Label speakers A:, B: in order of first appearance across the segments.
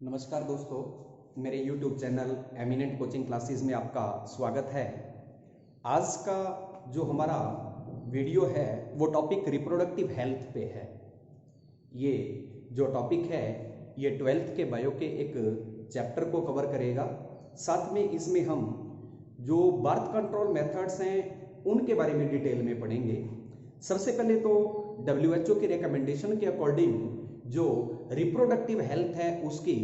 A: नमस्कार दोस्तों, मेरे YouTube channel eminent coaching classes में आपका स्वागत है। आज का जो हमारा वीडियो है वो टॉपिक रिप्रोडक्टिव हेल्थ पे है। ये जो टॉपिक है ये 12th के बायो के एक चैप्टर को कवर करेगा। साथ में इसमें हम जो बर्थ कंट्रोल मेथड्स हैं उनके बारे में डिटेल में पढ़ेंगे। सबसे पहले तो WHO के रिकमेंडेशन के अकॉर्डिंग जो रिप्रोडक्टिव हेल्थ है उसकी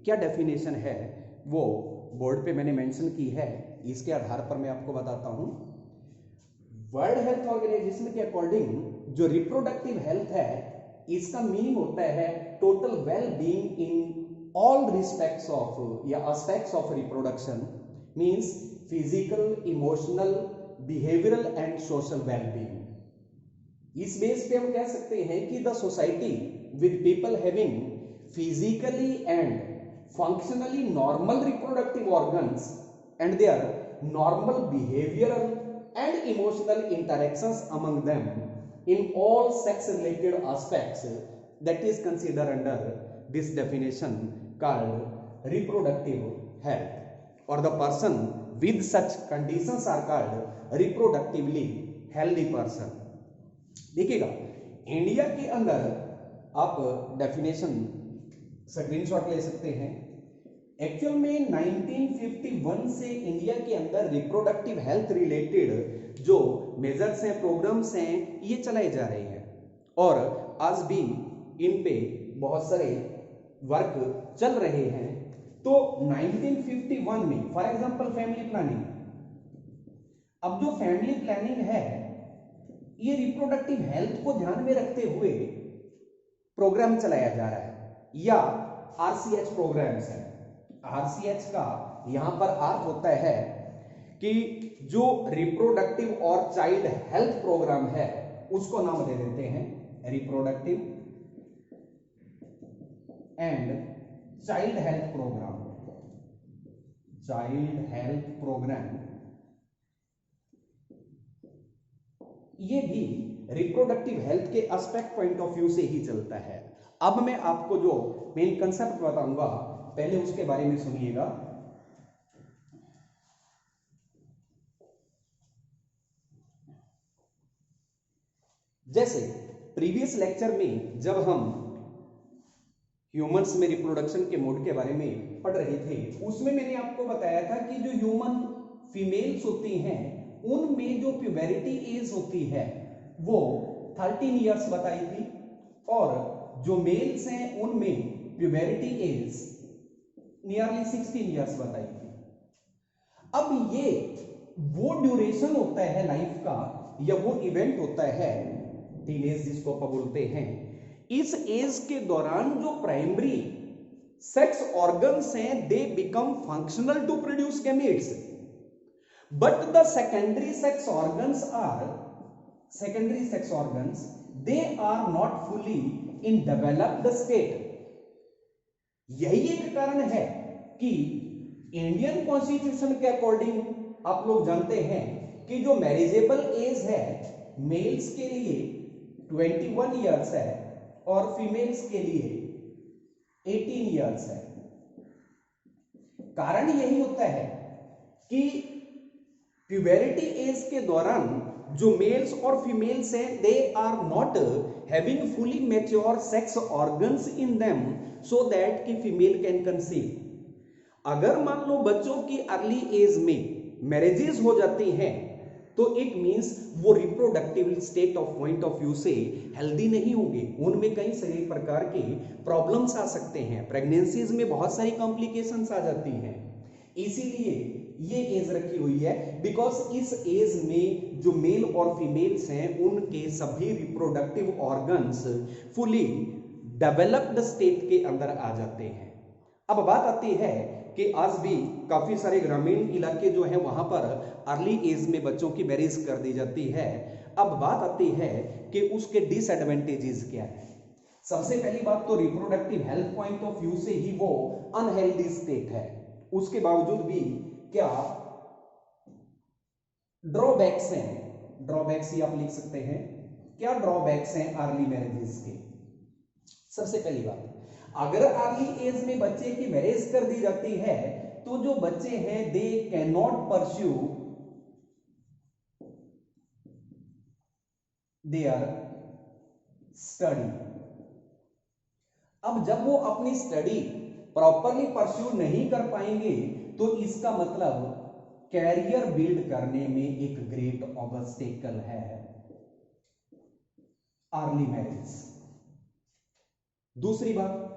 A: क्या डेफिनेशन है वो बोर्ड पे मैंने मेंशन की है। इसके आधार पर मैं आपको बताता हूं। वर्ल्ड हेल्थ ऑर्गेनाइजेशन के अकॉर्डिंग जो रिप्रोडक्टिव हेल्थ है इसका मीनिंग होता है total well being in all respects of या aspects of reproduction, means physical, emotional, behavioural and social well being. इस बेस पे हम कह सकते हैं कि the society with people having physically and functionally normal reproductive organs and their normal behavioural and emotional interactions among them in all sex related aspects that is considered under this definition called reproductive health or the person with such conditions are called reproductively healthy person। देखिएगा India के अंदर आप definition screenshot ले सकते हैं। Actual में 1951 से India के अंदर रिप्रोडक्टिव हेल्थ रिलेटेड जो मेजर्स हैं, प्रोग्राम्स हैं, ये चलाए जा रहे हैं और आज भी इन पे बहुत सारे वर्क चल रहे हैं। तो 1951 में फॉर एग्जांपल फैमिली प्लानिंग, अब जो फैमिली प्लानिंग है ये रिप्रोडक्टिव हेल्थ को ध्यान में रखते हुए प्रोग्राम चलाया जा रहा है या RCH प्रोग्राम्स है। RCH का यहां पर अर्थ होता है कि जो रिप्रोडक्टिव और चाइल्ड हेल्थ प्रोग्राम है उसको नाम दे देते हैं reproductive and child health programme. Child health programme ये भी रिप्रोडक्टिव हेल्थ के एस्पेक्ट पॉइंट ऑफ व्यू से ही चलता है। अब मैं आपको जो मेन कंसेप्ट बताऊंगा पहले उसके बारे में सुनिएगा। जैसे प्रीवियस लेक्चर में जब हम ह्यूमंस में रिप्रोडक्शन के मोड के बारे में पढ़ रहे थे उसमें मैंने आपको बताया था कि जो ह्यूमन फीमेल्स होती हैं उनमें जो प्यूबेरिटी एज होती है वो 13 इयर्स बताई थी और जो मेल्स हैं उनमें प्यूबेरिटी एज नियरली 16 इयर्स बताई थी। अब ये वो ड्यूरेशन होता है लाइफ का या वो इवेंट होता है टीनेज जिसको आप बोलते हैं। इस एज के दौरान जो प्राइमरी सेक्स ऑर्गन्स हैं they become functional to produce gametes, but the secondary sex organs they are not fully in developed state. यही एक कारण है कि इंडियन कॉन्स्टिट्यूशन के अकॉर्डिंग आप लोग जानते हैं कि जो मैरिजेबल एज है मेल्स के लिए 21 इयर्स है और फीमेल्स के लिए 18 इयर्स है। कारण यही होता है कि प्यूबेरिटी एज के दौरान जो मेल्स और फीमेल्स हैं they are not having fully mature sex organs in them so that कि फीमेल कैन कंसीव। अगर मान लो बच्चों की अर्ली एज में मैरिजेस हो जाती हैं तो इट मींस वो reproductive state of point of view से हेल्दी नहीं होंगे, उनमें कई सारे प्रकार के प्रॉब्लम्स आ सकते हैं, प्रेगनेंसीज में बहुत सारी कॉम्प्लिकेशंस आ जाती हैं। इसीलिए ये एज रखी हुई है बिकॉज इस एज में जो मेल और फीमेल्स हैं उनके सभी reproductive organs fully developed state के अंदर आ जाते हैं। अब बात आती है कि आज भी काफी सारे ग्रामीण इलाके जो हैं वहां पर अर्ली एज में बच्चों की मैरिज कर दी जाती है। अब बात आती है कि उसके डिसएडवांटेजेस क्या है। सबसे पहली बात तो reproductive health point of view से ही वो अनहेल्दी स्टेट है। उसके बावजूद भी क्या ड्रॉबैक्स हैं, ड्रॉबैक्स ही आप लिख सकते हैं। क्या ड्रॉबैक्स हैं अर्ली मैरिजेस के? सबसे पहली बात, अगर अर्ली एज में बच्चे की मैरिज कर दी जाती है तो जो बच्चे हैं they can not pursue there study. अब जब वो अपनी स्टडी प्रॉपरली परस्यू नहीं कर पाएंगे तो इसका मतलब कैरियर बिल्ड करने में एक ग्रेट ऑब्स्टेकल है अर्ली मैरिज। दूसरी बात,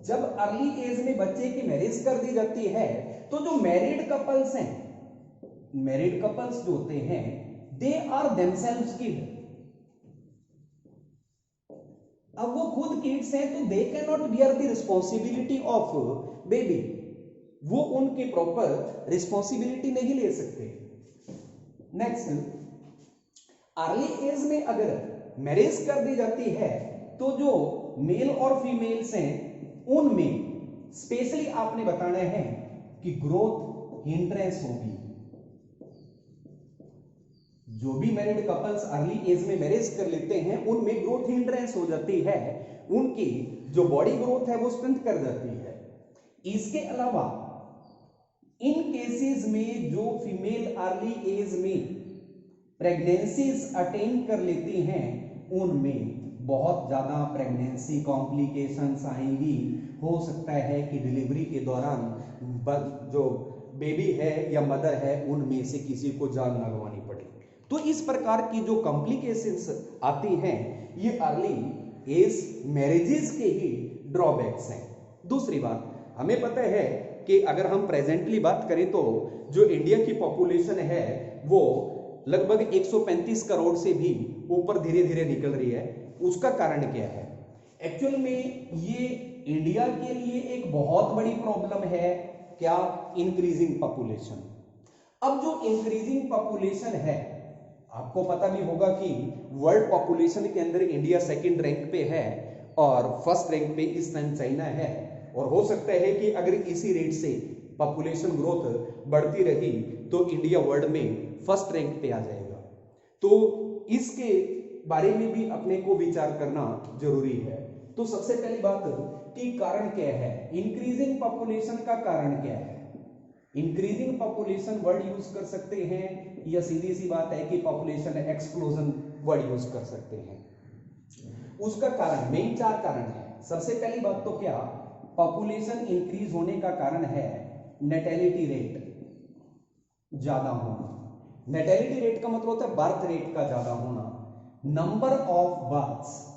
A: जब अर्ली एज में बच्चे की मैरिज कर दी जाती है तो जो मैरिड कपल्स हैं, मैरिड कपल्स जो होते हैं दे आर देमसेल्व्स किड। अब वो खुद किड्स हैं तो they can not bear the responsibility of baby, वो उनके प्रॉपर रिस्पॉन्सिबिलिटी नहीं ले सकते। नेक्स्ट, अर्ली एज में अगर मैरिज कर दी जाती है तो जो मेल और फीमेल्स हैं उनमें स्पेशली आपने बताना है कि ग्रोथ हिंड्रेंस होगी। जो भी मैरिड कपल्स अर्ली एज में मैरिज कर लेते हैं उनमें ग्रोथ हिंड्रेंस हो जाती है, उनकी जो बॉडी ग्रोथ है वो स्टंट कर जाती है। इसके अलावा इन केसेस में जो फीमेल अर्ली एज में प्रेगनेंसीज अटेन कर लेती हैं उनमें बहुत ज्यादा प्रेगनेंसी कॉम्प्लिकेशंस आएंगी। हो सकता है कि डिलीवरी के दौरान जो बेबी है या मदर है उनमें से किसी को जान ना गंवानी पड़े। तो इस प्रकार की जो कॉम्प्लिकेशंस आती हैं ये अर्ली एज मैरिजेस के ही ड्रॉबैक्स हैं। दूसरी बात, हमें पता है कि अगर हम प्रेजेंटली बात करें तो जो इंडिया की पॉपुलेशन है वो लगभग 135 करोड़ से भी ऊपर धीरे धीरे निकल रही है। उसका कारण क्या है? एक्चुअल में ये इंडिया के लिए एक बहुत बड़ी प्रॉब्लम है। क्या? Increasing population. अब जो इंक्रीजिंग पॉपुलेशन है, आपको पता भी होगा कि वर्ल्ड पॉपुलेशन के अंदर इंडिया सेकंड रैंक पे है और फर्स्ट रैंक पे इस टाइम चाइना है। और हो सकता है कि अगर इसी रेट से पॉपुलेशन ग्रोथ बढ़ती रही तो इंडिया वर्ल्ड में फर्स्ट रैंक पे आ जाएगा। तो इसके बारे में भी अपने को विचार करना जरूरी है। तो सबसे पहली बात कि कारण क्या है, इंक्रीजिंग पॉपुलेशन का कारण क्या है? इंक्रीजिंग पॉपुलेशन वर्ड यूज कर सकते हैं या सीधी सी बात है कि पॉपुलेशन एक्सप्लोजन वर्ड यूज कर सकते हैं। उसका कारण मेन 4 कारण है। सबसे पहली बात तो क्या, पॉपुलेशन इंक्रीज होने का कारण है नेटेलिटी रेट ज्यादा होना। नेटेलिटी रेट का मतलब होता है बर्थ रेट का ज्यादा होना। नंबर ऑफ बर्थ्स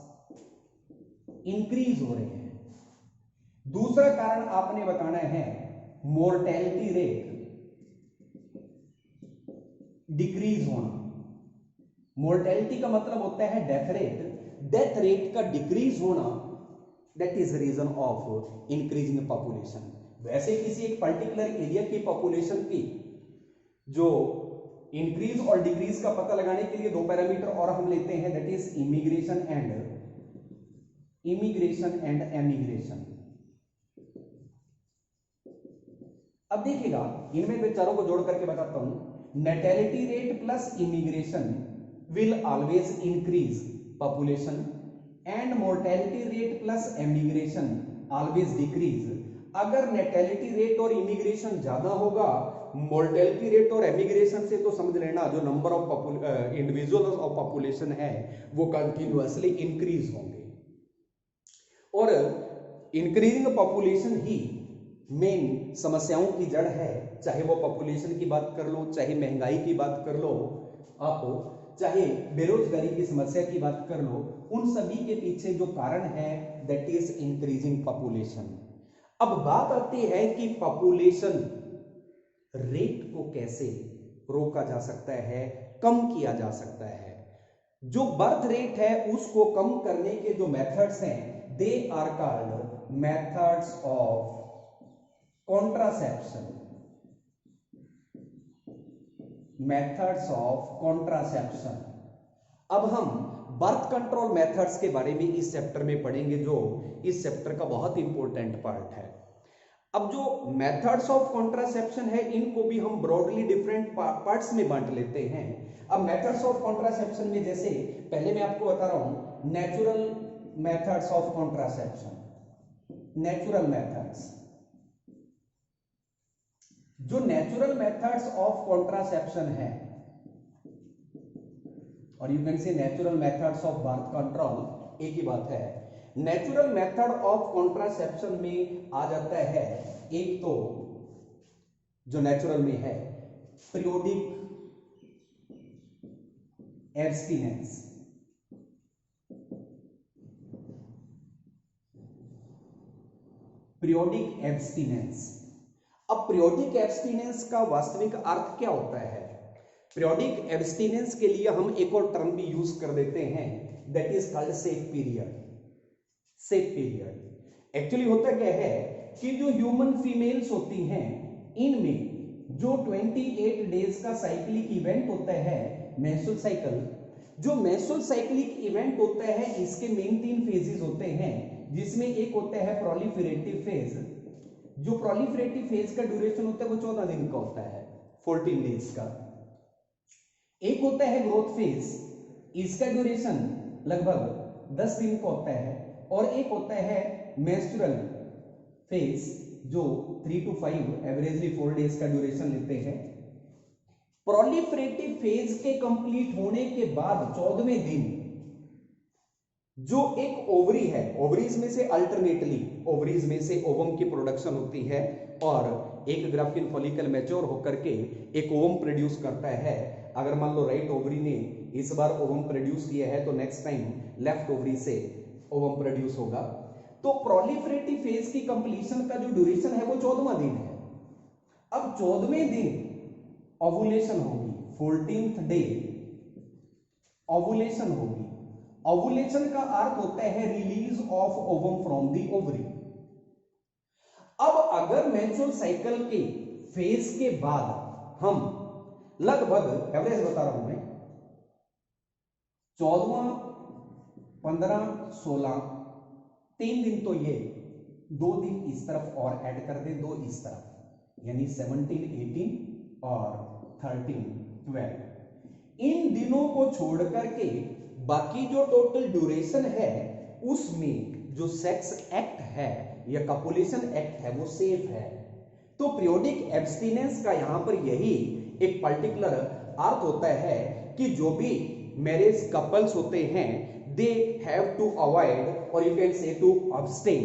A: इंक्रीज हो रहे हैं। दूसरा कारण आपने बताना है मोर्टेलिटी रेट डिक्रीज होना। मोर्टेलिटी का मतलब होता है डेथ रेट। डेथ रेट का डिक्रीज होना, that is reason of increasing population. वैसे किसी एक पर्टिकुलर एरिया की पॉपुलेशन की जो इंक्रीज और डिक्रीज का पता लगाने के लिए 2 पैरामीटर और हम लेते हैं, that is immigration and emigration. अब देखिएगा, इनमें मैं चारों को जोड़ करके बताता हूं। Natality rate plus immigration will always increase population and mortality rate plus emigration always decrease. अगर नेटेलिटी रेट और इमिग्रेशन ज्यादा होगा, मोर्टेलिटी रेट और एमिग्रेशन से तो समझ लेना जो number of individuals of population है वो कंटिन्यूअसली इंक्रीज होंगे। और इंक्रीजिंग पॉपुलेशन ही मेन समस्याओं की जड़ है। चाहे वो पॉपुलेशन की बात कर लो, चाहे महंगाई की बात कर लो, आप चाहे बेरोजगारी की समस्या की बात कर लो, उन सभी के पीछे जो कारण है दैट इज इंक्रीजिंग पॉपुलेशन। अब बात आती है कि पॉपुलेशन रेट को कैसे रोका जा सकता है, कम किया जा सकता है। जो बर्थ रेट है उसको कम करने के जो मेथड्स हैं they are called methods of contraception. Methods of contraception. अब हम बर्थ कंट्रोल मेथड्स के बारे में इस चैप्टर में पढ़ेंगे, जो इस चैप्टर का बहुत इंपॉर्टेंट पार्ट है। अब जो मेथड्स ऑफ कॉन्ट्रासेप्शन है इनको भी हम ब्रॉडली डिफरेंट पार्ट्स में बांट लेते हैं। अब मेथड्स ऑफ कॉन्ट्रासेप्शन में जैसे पहले मैं आपको बता रहा हूं natural methods of contraception. Natural methods, जो नेचुरल मेथड्स ऑफ कॉन्ट्रासेप्शन है, और यू कैन से natural methods of birth control, एक ही बात है। नेचुरल मेथड ऑफ कॉन्ट्रासेप्शन में आ जाता है एक तो जो नेचुरल में है पीरियोडिक एब्स्टिनेंस, पीरियोडिक एब्स्टिनेंस। अब पीरियोडिक एब्स्टिनेंस का वास्तविक अर्थ क्या होता है? पीरियोडिक एब्स्टिनेंस के लिए हम एक और टर्म भी यूज कर देते हैं, that is called safe period. Safe period actually होता क्या है कि जो ह्यूमन फीमेल्स होती हैं, इनमें जो 28 डेज का साइक्लिक इवेंट होता है मेंस्ट्रुअल साइकिल, जो मेंस्ट्रुअल साइक्लिक इवेंट होता है इसके मेन 3 फेजेस होते हैं, जिसमें एक होता है प्रोलिफरेटिव फेज। जो प्रोलिफरेटिव फेज का ड्यूरेशन होता है वो 14 दिन का होता है, 14 डेज का। एक होता है ग्रोथ फेज, इसका ड्यूरेशन लगभग 10 दिन का होता है, और एक होता है मेंस्ट्रुअल फेज जो 3 to 5 एवरेजली 4 डेज का ड्यूरेशन लेते हैं। प्रोलिफरेटिव फेज के कंप्लीट होने के बाद 14वें दिन जो एक ओवरी है, ओवरीज में से अल्टरनेटली ओवरीज में से ओवम की प्रोडक्शन होती है, और एक ग्राफिन फॉलिकल मैच्योर होकर के एक ओवम प्रोड्यूस करता है। अगर मान लो राइट ओवरी ने इस बार ओवम प्रोड्यूस किया है तो नेक्स्ट टाइम लेफ्ट ओवरी से ओवम प्रोड्यूस होगा। तो प्रोलिफरेटिव फेज की कंप्लीशन का जो ड्यूरेशन है वो 14वां दिन है। अब 14वें दिन ओवुलेशन होगी, 14th डे ओवुलेशन होगी। ओवुलेशन का अर्थ होता है release of ovum from the ovary. अब अगर मेंस्ट्रुअल साइकिल के फेज के बाद हम लगभग एवरेज बता रहा हूं मैं, 14वां, 15, 16, 3 दिन तो ये, 2 दिन इस तरफ और ऐड कर दे, 2 इस तरफ, यानी 17, 18 और 13, 12। इन दिनों को छोड़ करके बाकी जो टोटल ड्यूरेशन है उसमें जो सेक्स एक्ट है या कपुलेशन एक्ट है वो सेफ है। तो पीरियोडिक एब्स्टिनेंस का यहां पर यही एक पर्टिकुलर अर्थ होता है कि जो भी मैरिज कपल्स होते हैं दे हैव टू अवॉइड, और you can say to abstain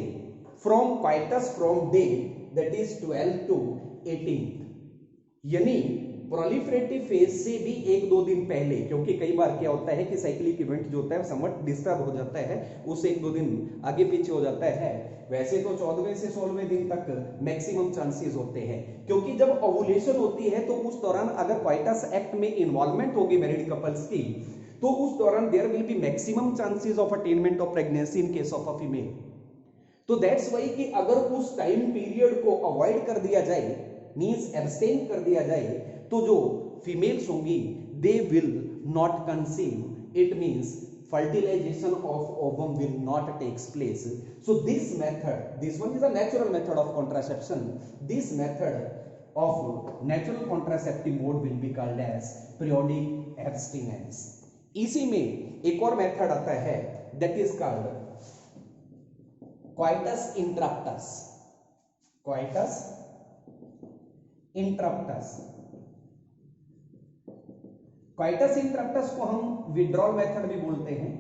A: from coitus from day that is 12 to 18, यानी प्रोलिफरेटिव फेज से भी 1-2 दिन पहले, क्योंकि कई बार क्या होता है कि साइक्लिक इवेंट जो होता है समवट डिस्टर्ब हो जाता है, उससे 1-2 दिन आगे पीछे हो जाता है। वैसे तो 14वें से 16वें दिन तक मैक्सिमम चांसेस होते हैं, क्योंकि जब ओवुलेशन होती है तो उस दौरान अगर क्वाइटस एक्ट में इन्वॉल्वमेंट होगी मैरिड कपल्स की, तो उस दौरान there will be maximum chances of attainment of pregnancy in case of a female. तो दैट्स वाई कि अगर उस टाइम पीरियड को अवॉइड कर दिया जाए, मींस एब्सटेन कर दिया जाए, तो जो फीमेल्स होंगी they will not conceive, it means fertilization of ovum will not takes place. So this method, this one is a natural method of contraception. This method of natural contraceptive mode will be called as periodic abstinence. इसी में एक और method आता है that is called coitus interruptus. coitus interruptus. Coitus interruptus को हम withdrawal method भी बोलते हैं,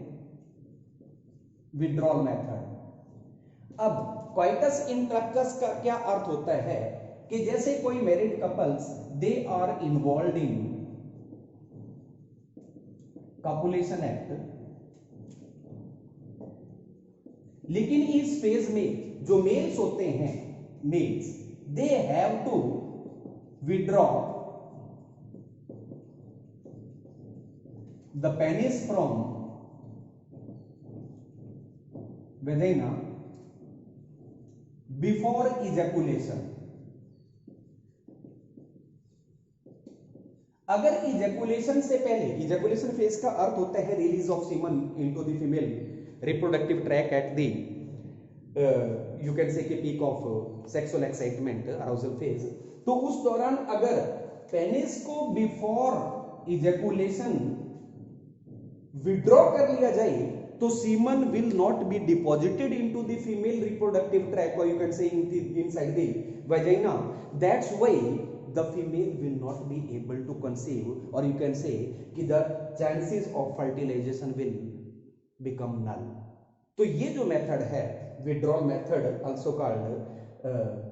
A: विड्रॉल मेथड। अब क्वाइटस इंटरप्टस का क्या अर्थ होता है कि जैसे कोई married couples they are involve in copulation act, लेकिन इस फेज में जो मेल्स होते हैं, males they have to withdraw the penis from vagina before ejaculation. अगर इजैकुलेशन से पहले, इजैकुलेशन फेज का अर्थ होता है release of semen into the female reproductive track at the you can say के peak of sexual excitement arousal phase, तो उस दौरान अगर पेनिस को बिफोर इजैकुलेशन विड्रॉ कर लिया जाए तो semen will not be deposited into the female reproductive track और you can say inside the vagina, that's why the female will not be able to conceive और यू कैन से कि the chances of fertilization will become null. तो ये जो method है withdrawal method also called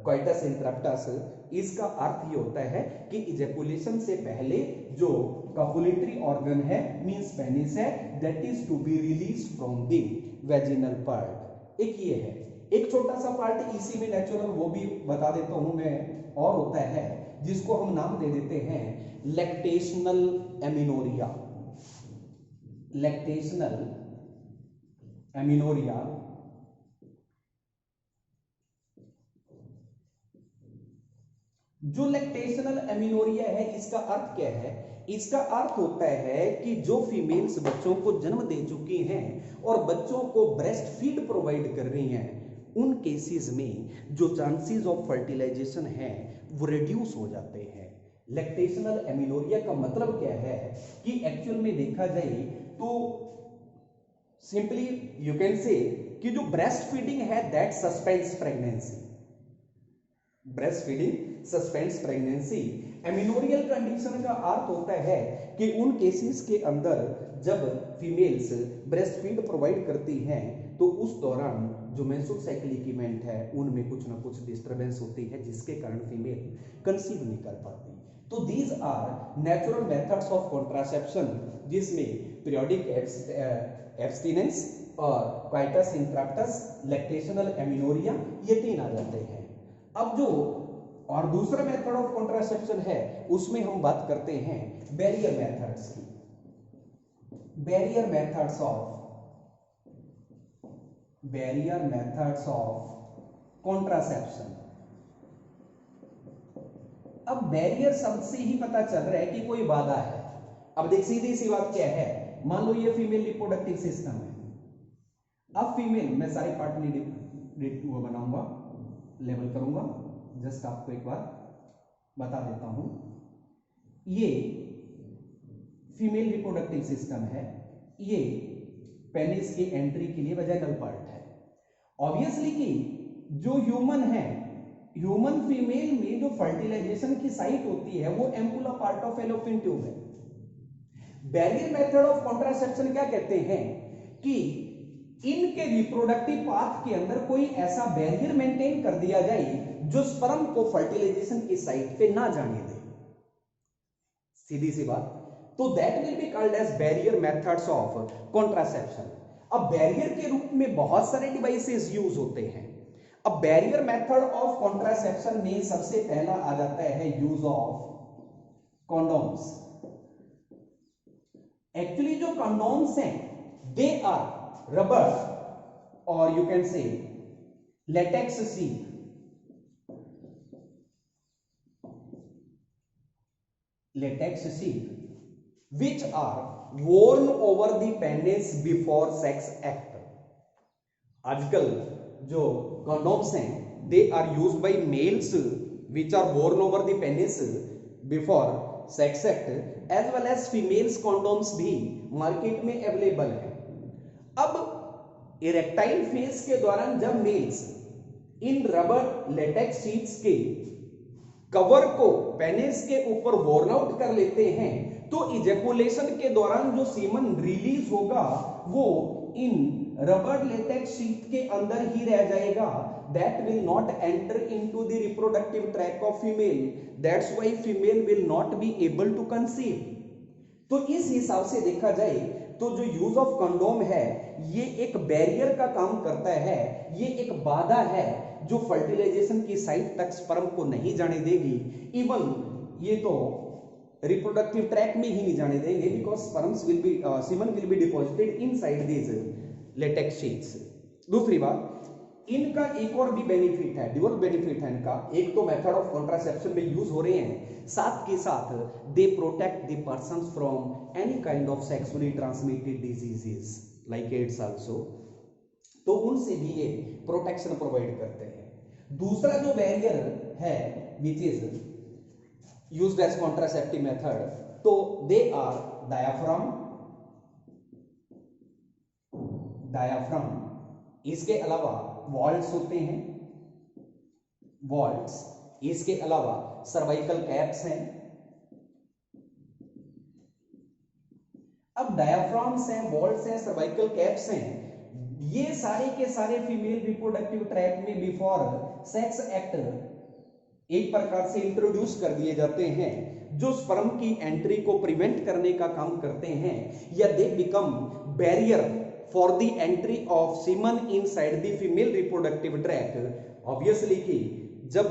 A: coitus interruptus, इसका अर्थ ये होता है कि इजैकुलेशन से पहले जो कपुलेटरी ऑर्गन है मींस पेनिस है that is to be release from the vaginal part. एक ये है, एक छोटा सा पार्ट इसी में नेचुरल वो भी बता देता हूं मैं, और होता है जिसको हम नाम दे देते हैं लैक्टेशनल एमिनोरिया। लैक्टेशनल एमिनोरिया जो लैक्टेशनल एमिनोरिया है इसका अर्थ क्या है? इसका अर्थ होता है कि जो फीमेल्स बच्चों को जन्म दे चुकी हैं और बच्चों को ब्रेस्ट फीड प्रोवाइड कर रही हैं, उन केसेस में जो चांसेस ऑफ फर्टिलाइजेशन है वो रिड्यूस हो जाते हैं। लैक्टेशनल एमिनोरिया का मतलब क्या है कि एक्चुअल में देखा जाए तो सिंपली यू कैन से कि जो ब्रेस्ट फीडिंग है that suspends pregnancy. Breast feeding suspends pregnancy. Amenorrhoeal condition का अर्थ होता है कि उन केसेस के अंदर जब फीमेल्स ब्रेस्ट फीड प्रोवाइड करती हैं तो उस दौरान जो मेंस्ट्रुअल साइकिल इक्विपमेंट है उनमें कुछ ना कुछ डिस्टरबेंस होती है जिसके कारण फीमेल कंसीव नहीं कर पाती। तो these are natural methods of contraception जिसमें पीरियोडिक एब्स्टिनेंस और कोइटस इंटरप्टस, लैक्टेशनल एमिनोरिया, ये तीन आ जाते हैं। अब जो और दूसरा मेथड ऑफ कॉन्ट्रासेप्शन है उसमें हम बात करते हैं बैरियर मेथड्स की। Barrier methods of contraception. अब बैरियर शब्द से ही पता चल रहा है कि कोई बाधा है। अब देख सीधी सी बात क्या है, मान लो ये फीमेल रिप्रोडक्टिव सिस्टम है। अब फीमेल, मैं सारी पार्ट नहीं वो बनाऊंगा, लेवल करूंगा, जस्ट आपको एक बार बता देता हूं। ये फीमेल रिप्रोडक्टिव सिस्टम है, ये पेनिस की एंट्री के लिए वजाइनल पार्ट है। ऑब्वियसली कि जो ह्यूमन है, ह्यूमन फीमेल में जो फर्टिलाइजेशन की साइट होती है वो ampulla part of fallopian tube है। बैरियर मेथड ऑफ कॉन्ट्रासेप्शन क्या कहते हैं कि इनके रिप्रोडक्टिव पाथ के अंदर कोई ऐसा बैरियर मेंटेन कर दिया जाए जो स्पर्म को फर्टिलाइजेशन की साइट पे ना जाने दे। सीधी सी बात। तो that will be called as barrier methods of contraception. अब बैरियर के रूप में बहुत सारे डिवाइसेस यूज होते हैं। अब बैरियर मेथड ऑफ कॉन्ट्रासेप्शन में सबसे पहला आ जाता है यूज ऑफ कॉन्डोम्स। एक्चुअली जो कॉन्डोम्स हैं दे आर रबर और यू कैन से latex sheet. latex sheet which are worn over the penis before sex act। आजकल जो condoms हैं they are used by males which are worn over the penis before sex act as well as females condoms भी market में available है। अब erectile phase के दौरान जब males in rubber latex sheets के कवर को पेनिस के ऊपर वॉर्न आउट कर लेते हैं तो इजैकुलेशन के दौरान जो सीमन रिलीज होगा वो इन रबर लेटेक्स शीट के अंदर ही रह जाएगा। That will not enter into the reproductive tract of female. That's why female will not be able to conceive. तो इस हिसाब से देखा जाए तो जो यूज ऑफ कंडोम है ये एक बैरियर का काम करता है, ये एक बाधा है जो फर्टिलाइजेशन की साइट तक स्पर्म को नहीं जाने देगी। इवन ये तो रिप्रोडक्टिव ट्रैक में ही नहीं जाने देंगे because sperms will be semen will be deposited inside this latex sheets. दूसरी बात, इनका एक और भी बेनिफिट है, ड्यूअल बेनिफिट है इनका। एक तो मेथड ऑफ कॉन्ट्रासेप्शन में यूज हो रहे हैं, साथ के साथ they protect the person from any kind of sexually transmitted diseases like AIDS also. तो उनसे भी ये प्रोटेक्शन प्रोवाइड करते हैं। दूसरा जो बैरियर है which is used as contraceptive method, तो दे आर डायाफ्राम, डायाफ्राम। इसके अलावा वॉल्ट्स होते हैं, वॉल्ट्स। इसके अलावा सर्वाइकल कैप्स हैं। अब डायाफ्राम्स हैं, वॉल्ट्स हैं, सर्वाइकल कैप्स हैं, ये सारे के सारे फीमेल रिप्रोडक्टिव ट्रैक्ट में बिफोर सेक्स एक्ट एक प्रकार से इंट्रोड्यूस कर दिए जाते हैं, जो स्पर्म की एंट्री को प्रिवेंट करने का काम करते हैं, या they become barrier for the entry of semen inside the female reproductive tract. Obviously कि जब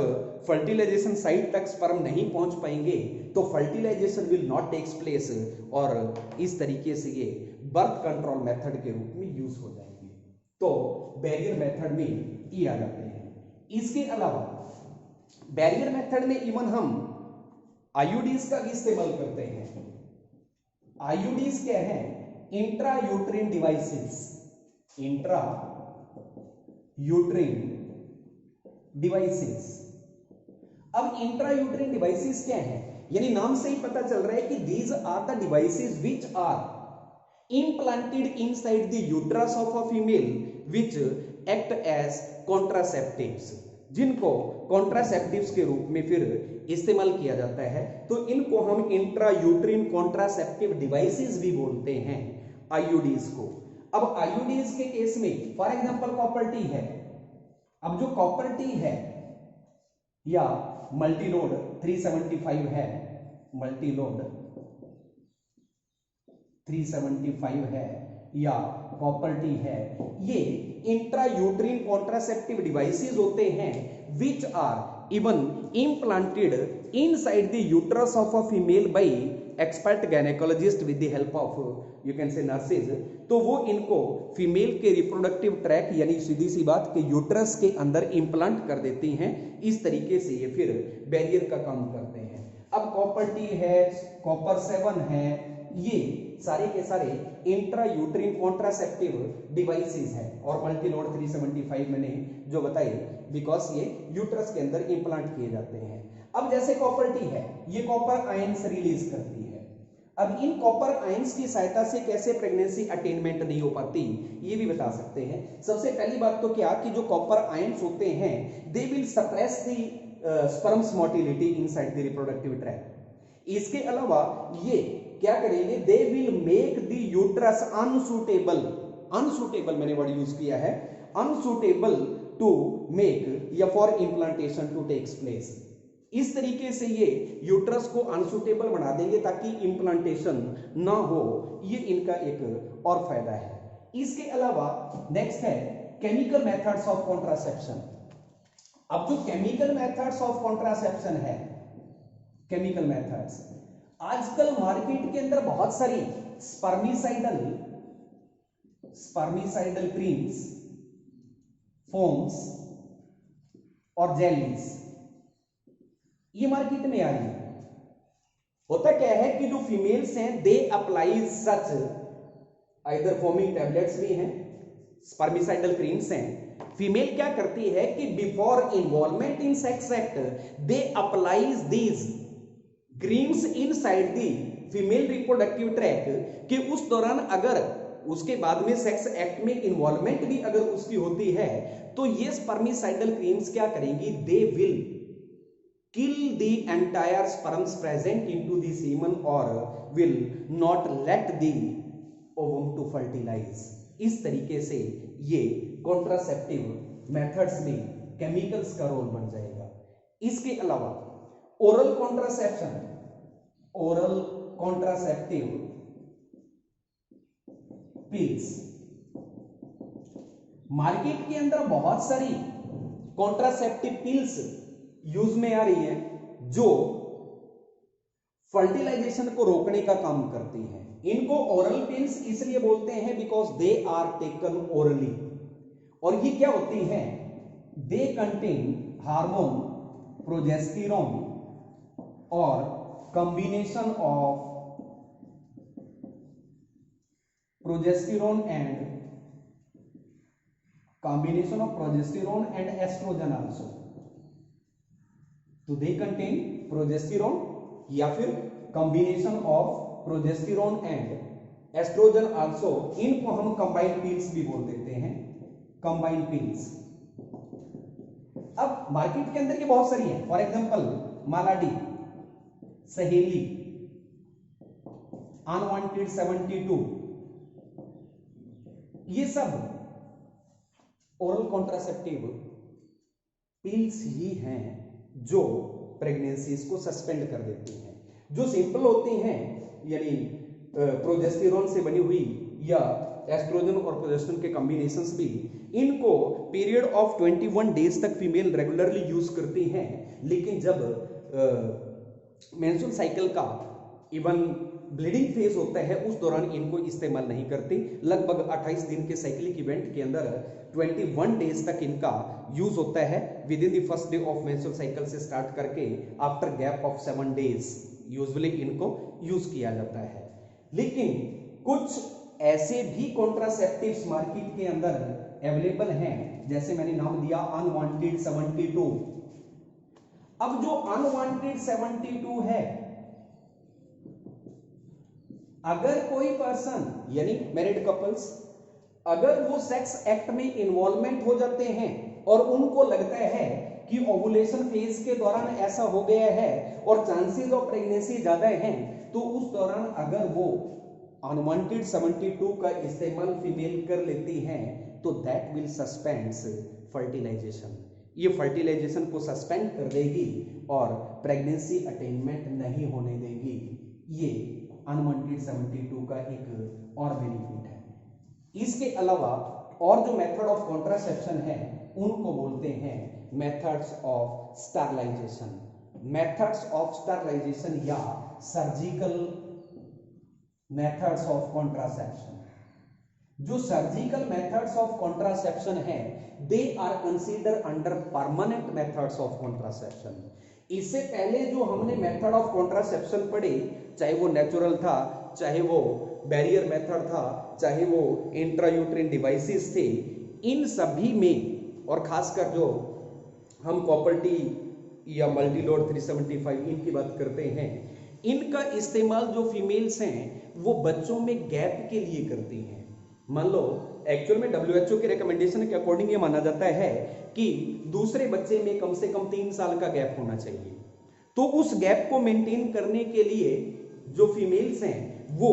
A: फर्टिलाइजेशन साइट तक स्पर्म नहीं पहुंच पाएंगे तो fertilization will not takes place, और इस तरीके से ये बर्थ कंट्रोल मेथड के रूप में यूज हो जाएंगे। तो बैरियर मेथड में ये आ जाते हैं। इसके अलावा बैरियर मेथड में इवन हम आईयूडीज का भी इस्तेमाल करते हैं। आईयूडीज क्या है? Intra uterine devices. Intra uterine devices. अब इंट्रा यूट्रिन डिवाइसेस क्या है? यानी नाम से ही पता चल रहा है कि these are the devices which are implanted inside the uterus of a female which act as contraceptives, जिनको कॉन्ट्रासेप्टिव्स के रूप में फिर इस्तेमाल किया जाता है। तो इनको हम इंट्रा यूट्रिन कॉन्ट्रासेप्टिव डिवाइसेस भी बोलते हैं, आईयूडीज को। अब आईयूडीज के केस में फॉर एग्जांपल कॉपर टी है। अब जो कॉपर टी है या मल्टीलोड 375 है, मल्टीलोड 375 है या कॉपर टी है, ये इंट्रा यूट्रिन कॉन्ट्रासेप्टिव डिवाइसेस होते हैं which are even implanted inside the uterus of a female by expert gynaecologist with the help of you can say nurses. तो वो इनको फीमेल के रिप्रोडक्टिव ट्रैक यानी सीधी सी बात के यूट्रस के अंदर इम्प्लांट कर देती हैं। इस तरीके से ये फिर बैरियर का काम करते हैं। अब कॉपर टी है, कॉपर 7 है, ये सारे के सारे इंट्रा यूट्रिन कॉन्ट्रासेप्टिव डिवाइसेस हैं। और मल्टीलोड 375 मैंने जो बताई बिकॉज ये यूट्रस के अंदर इंप्लांट किए जाते हैं। अब जैसे कॉपर टी है, ये कॉपर आयंस रिलीज करती है। अब इन कॉपर आयंस की सहायता से कैसे प्रेगनेंसी अटेनमेंट नहीं हो पाती, ये भी बता सकते हैं। सबसे पहली बात तो क्या कि जो कॉपर आयंस होते हैं they will suppress the sperms motility inside the reproductive tract. इसके अलावा ये क्या करेंगे? They will make the uterus unsuitable. Unsuitable मैंने वर्ड यूज किया है, अनसूटेबल टू मेक या for implantation to takes place. इस तरीके से ये यूट्रस को अनसूटेबल बना देंगे ताकि इम्प्लांटेशन ना हो। ये इनका एक और फायदा है। इसके अलावा नेक्स्ट है केमिकल मेथड्स ऑफ कॉन्ट्रासेप्शन। अब जो केमिकल मेथड्स ऑफ कॉन्ट्रासेप्शन है, केमिकल मेथड्स, आजकल मार्केट के अंदर बहुत सारी स्पर्मिसाइडल क्रीम्स, फोम्स और जेलीज ये मार्केट में आ रही है। होता क्या है कि जो फीमेल्स हैं they apply such either foaming tablets भी हैं, स्पर्मिसाइडल क्रीम्स हैं। फीमेल क्या करती है कि before involvement in sex act they applies these creams inside the female reproductive tract, कि उस दौरान अगर उसके बाद में सेक्स एक्ट में इन्वॉल्वमेंट भी अगर उसकी होती है तो ये स्पर्मिसाइडल क्रीम्स क्या करेंगी? They will kill the entire sperms present into the semen or will not let the ovum to fertilize। इस तरीके से ये कॉन्ट्रासेप्टिव मेथड्स में केमिकल्स का रोल बन जाएगा। इसके अलावा oral contraception, oral contraceptive pills, market के अंदर बहुत सारी कॉन्ट्रासेप्टिव पिल्स यूज में आ रही है जो फर्टिलाइजेशन को रोकने का काम करती हैं। इनको ओरल पिल्स इसलिए बोलते हैं because they are taken orally. और ये क्या होती हैं? दे कंटेन हार्मोन प्रोजेस्टेरोन और combination of progesterone and oestrogen also. तो दे कंटेन प्रोजेस्टेरोन या फिर combination of progesterone and oestrogen also, इनको हम कंबाइंड पिल्स भी बोल देते हैं, कंबाइंड पिल्स। अब मार्केट के अंदर के बहुत सारी है, फॉर एग्जांपल मालाडी, सहेली, अनवांटेड 72, ये सब ओरल कॉन्ट्रासेप्टिव पिल्स ही हैं जो प्रेगनेंसीज को सस्पेंड कर देती हैं। जो सिंपल होती हैं यानी प्रोजेस्टेरोन से बनी हुई या एस्ट्रोजन और प्रोजेस्टेरोन के कॉम्बिनेशंस भी, इनको पीरियड ऑफ 21 डेज तक फीमेल रेगुलरली यूज करती हैं, लेकिन जब मेंस्ट्रुअल साइकिल का इवन ब्लीडिंग फेज होता है उस दौरान इनको इस्तेमाल नहीं करती। लगभग 28 दिन के साइक्लिक इवेंट के अंदर 21 डेज तक इनका यूज होता है, with in the first day of menstrual cycle से स्टार्ट करके after gap of 7 days usually इनको यूज किया जाता है। लेकिन कुछ ऐसे भी कॉन्ट्रासेप्टिव्स मार्केट के अंदर अवेलेबल हैं, जैसे मैंने नाम दिया अनवांटेड 72। अब जो अनवांटेड 72 है, अगर कोई पर्सन यानी मैरिड कपल्स अगर वो सेक्स एक्ट में इन्वॉल्वमेंट हो जाते हैं और उनको लगता है कि ओवुलेशन फेज के दौरान ऐसा हो गया है और चांसेस ऑफ प्रेगनेंसी ज्यादा हैं, तो उस दौरान अगर वो अनवांटेड 72 का इस्तेमाल फीमेल कर लेती हैं तो दैट विल सस्पेंड्स फर्टिलाइजेशन। ये फर्टिलाइजेशन को सस्पेंड कर देगी और प्रेगनेंसी अटेनमेंट नहीं होने देगी। ये अनवांटेड 72 का एक और बेनिफिट है। इसके अलावा और जो मेथड ऑफ कॉन्ट्रासेप्शन है उनको बोलते हैं methods of sterilization. Methods of sterilization या सर्जिकल मेथड्स ऑफ कॉन्ट्रासेप्शन। जो सर्जिकल मेथड्स ऑफ कॉन्ट्रासेप्शन है they are consider under permanent methods of contraception. इससे पहले जो हमने मेथड ऑफ कॉन्ट्रासेप्शन पढ़े, चाहे वो नेचुरल था, चाहे वो बैरियर मेथड था, चाहे वो इंट्रायूट्रिन डिवाइसेस थे, इन सभी में और खासकर जो हम कॉपर टी या मल्टीलोड 375 इनकी बात करते हैं, इनका इस्तेमाल जो फीमेल्स हैं वो बच्चों में गैप के लिए करती हैं। मान लो एक्चुअल में WHO के रिकमेंडेशन के अकॉर्डिंग ये माना जाता है कि दूसरे बच्चे में कम से कम 3 साल का गैप होना चाहिए। तो उस गैप को मेंटेन करने के लिए जो फीमेल्स हैं वो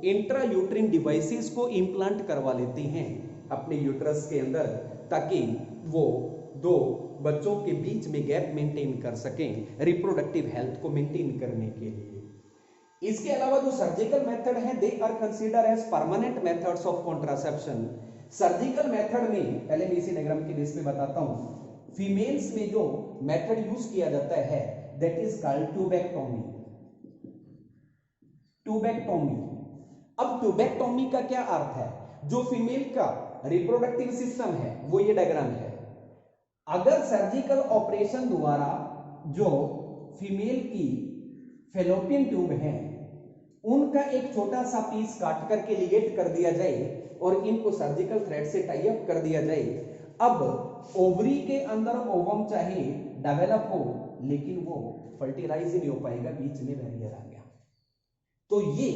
A: इंट्रायूट्रिन डिवाइसेस को इम्प्लांट करवा लेती हैं अपने यूट्रस के अंदर, ताकि वो दो बच्चों के बीच में गैप मेंटेन कर सकें रिप्रोडक्टिव हेल्थ को मेंटेन करने के लिए। इसके अलावा जो सर्जिकल मेथड है they are consider as permanent methods of contraception. Surgical method में पहले मैं इसी डायग्राम के बेस पे बताता हूं। फीमेल्स में जो मेथड यूज किया जाता है that is called tubectomy. Tubectomy. अब ट्यूबेक्टोमी का क्या अर्थ है? जो फीमेल का रिप्रोडक्टिव सिस्टम है वो ये डायग्राम है। अगर सर्जिकल ऑपरेशन द्वारा जो फीमेल की फेलोपियन ट्यूब है उनका एक छोटा सा पीस काट करके लिगेट कर दिया जाए और इनको सर्जिकल थ्रेड से टाई अप कर दिया जाए, अब ओवरी के अंदर ओवम चाहे डेवलप हो लेकिन वो फर्टिलाइज नहीं हो पाएगा, बीच में बैरियर आ गया। तो ये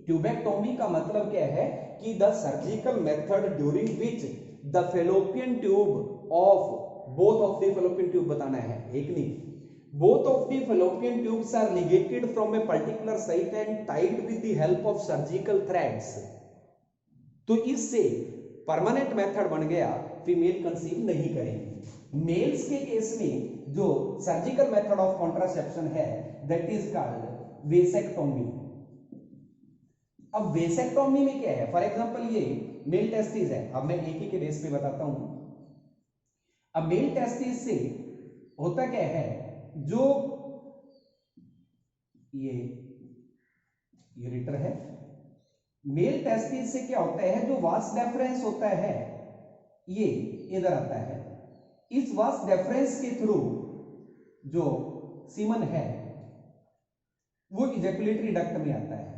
A: ट्यूबेक्टोमी का मतलब क्या है कि the surgical method during which the fallopian tube of both of the fallopian tube बताना है, एक नहीं, both of the fallopian tubes are ligated from a particular site and tied with the help of surgical threads। तो इससे permanent method बन गया, female conceive नहीं करेंगी। मेल्स के केस में जो सर्जिकल मेथड ऑफ कॉन्ट्रासेप्शन है दैट इज कॉल्ड वेसेक्टोमी। अब वेसेक्टोमी में क्या है? फॉर एग्जांपल ये मेल टेस्टिस है, अब मैं एक ही के बेस पे बताता हूं। अब मेल टेस्टिस से होता क्या है, जो ये यूरेटर है, मेल टेस्टिस से क्या होता है, जो वास डेफरेंस होता है ये इधर आता है। इस वास डेफरेंस के थ्रू जो सीमन है वो इजैकुलेटरी डक्ट में आता है।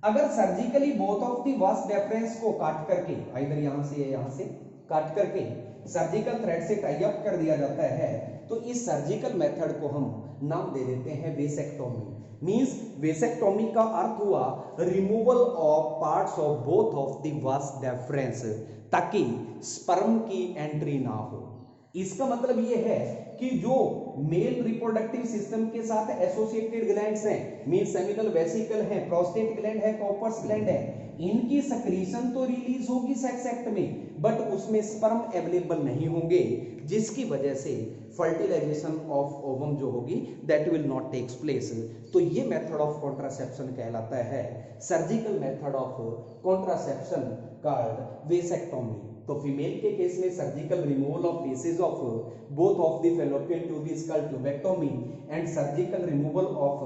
A: अगर surgically both of the vas deferens को काट करके, इधर यहां से या यहां से काट करके सर्जिकल थ्रेड से टाई अप कर दिया जाता है, तो इस सर्जिकल मेथड को हम नाम दे देते हैं वेसेक्टोमी। मींस वेसेक्टोमी का अर्थ हुआ removal of parts of both of the vas deferens, ताकि स्पर्म की एंट्री ना हो। इसका मतलब यह है कि जो मेल रिप्रोडक्टिव सिस्टम के साथ एसोसिएटेड ग्लैंड्स हैं, मींस सेमिनल वेसिकल है, प्रोस्टेट ग्लैंड है, कॉपर्स ग्लैंड है, इनकी सेक्रीशन तो रिलीज होगी सेक्स एक्ट में, बट उसमें स्पर्म अवेलेबल नहीं होंगे, जिसकी वजह से फर्टिलाइजेशन ऑफ ओवम जो होगी that will not takes place. तो ये मेथड ऑफ कॉन्ट्रासेप्शन कहलाता है surgical method of contraception called vasectomy. तो फीमेल के केस में surgical removal of pieces of both of the fallopian tube is called tubectomy, and surgical removal of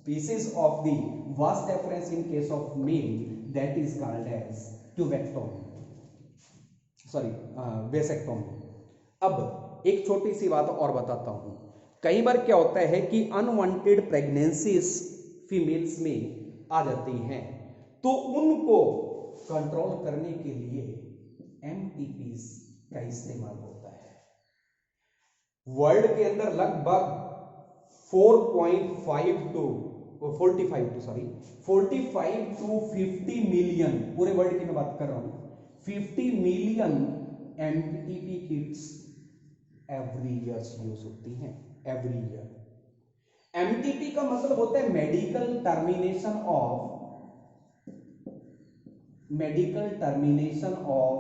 A: pieces of the vas deferens in case of male that is called as tubectomy, sorry vasectomy। अब एक छोटी सी बात और बताता हूं, कई बार क्या होता है कि अनवांटेड प्रेगनेंसीज फीमेल्स में आ जाती हैं, तो उनको कंट्रोल करने के लिए एमटीपीज का इस्तेमाल होता है। वर्ल्ड के अंदर लगभग 45 to 50 मिलियन, पूरे वर्ल्ड की मैं बात कर रहा हूं, 50 million MTP kits every year use होती हैं, एवरी ईयर। एमटीपी का मतलब होता है मेडिकल टर्मिनेशन ऑफ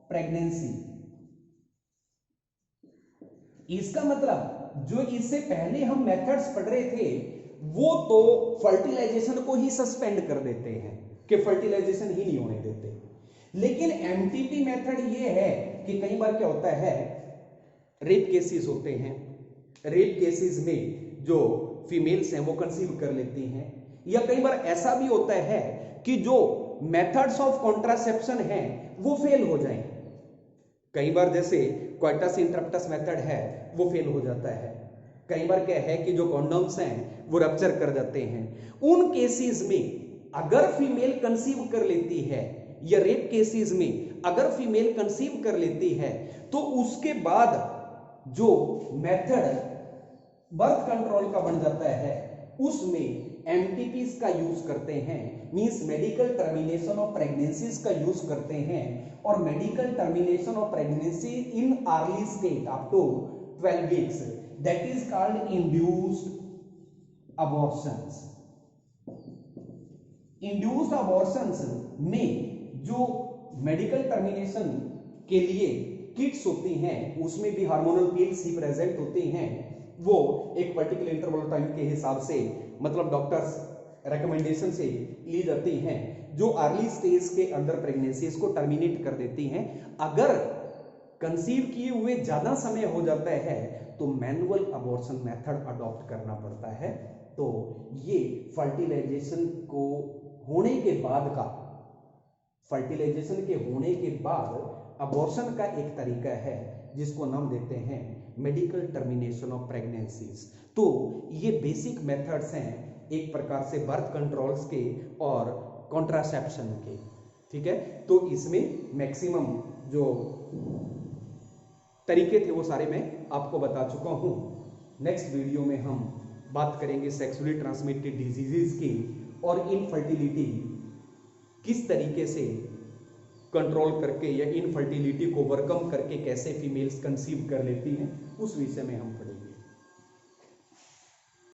A: प्रेगनेंसी। इसका मतलब जो इससे पहले हम मेथड्स पढ़ रहे थे वो तो फर्टिलाइजेशन को ही सस्पेंड कर देते हैं कि फर्टिलाइजेशन ही नहीं होने देते, लेकिन एमटीपी मेथड ये है कि कई बार क्या होता है रेप केसेस होते हैं, रेप केसेस में जो फीमेल्स हैं वो कंसीव कर लेती हैं, या कई बार ऐसा भी होता है कि जो मेथड्स ऑफ कॉन्ट्रासेप्शन हैं वो फेल हो जाएं। कई बार जैसे क्वाइटस इंटरप्टस मेथड है वो फेल हो जाता है, कई बार क्या है कि जो कॉन्डोम्स हैं वो रप्चर कर जाते हैं। उन केसेस में अगर फीमेल कंसीव कर लेती है, या रेप केसेस में अगर फीमेल कंसीव कर लेती है, तो उसके बाद जो मेथड बर्थ कंट्रोल का बन जाता है उसमें एमटीपीज का यूज करते हैं, means medical termination of pregnancies का यूज करते हैं, और medical termination of pregnancy in early state up to 12 weeks that is called induced abortions. Induced abortions में जो मेडिकल टर्मिनेशन के लिए किट्स होती हैं उसमें भी हार्मोनल पिल्स ही प्रेजेंट होती हैं, वो एक पर्टिकुलर इंटरवल टाइम के हिसाब से मतलब डॉक्टर्स रिकमेंडेशन से ली जाती हैं, जो अर्ली स्टेज के अंदर प्रेगनेंसीज को टर्मिनेट कर देती हैं। अगर कंसीव किए हुए ज्यादा समय हो जाता है तो मैनुअल अबॉर्शन मेथड अडॉप्ट करना पड़ता है। तो ये फर्टिलाइजेशन को होने के बाद का, फर्टिलाइजेशन के होने के बाद अबॉर्शन का एक तरीका है जिसको नाम देते हैं मेडिकल टर्मिनेशन ऑफ प्रेगनेंसीज। तो ये बेसिक मेथड्स हैं एक प्रकार से बर्थ कंट्रोल्स के और कॉन्ट्रासेप्शन के, ठीक है। तो इसमें मैक्सिमम जो तरीके थे वो सारे मैं आपको बता चुका हूं। नेक्स्ट वीडियो में हम बात करेंगे सेक्सुअली ट्रांसमिटेड डिजीजेस की, और इनफर्टिलिटी किस तरीके से कंट्रोल करके या इनफर्टिलिटी को ओवरकम करके कैसे फीमेल्स कंसीव कर लेती हैं, उस विषय में हम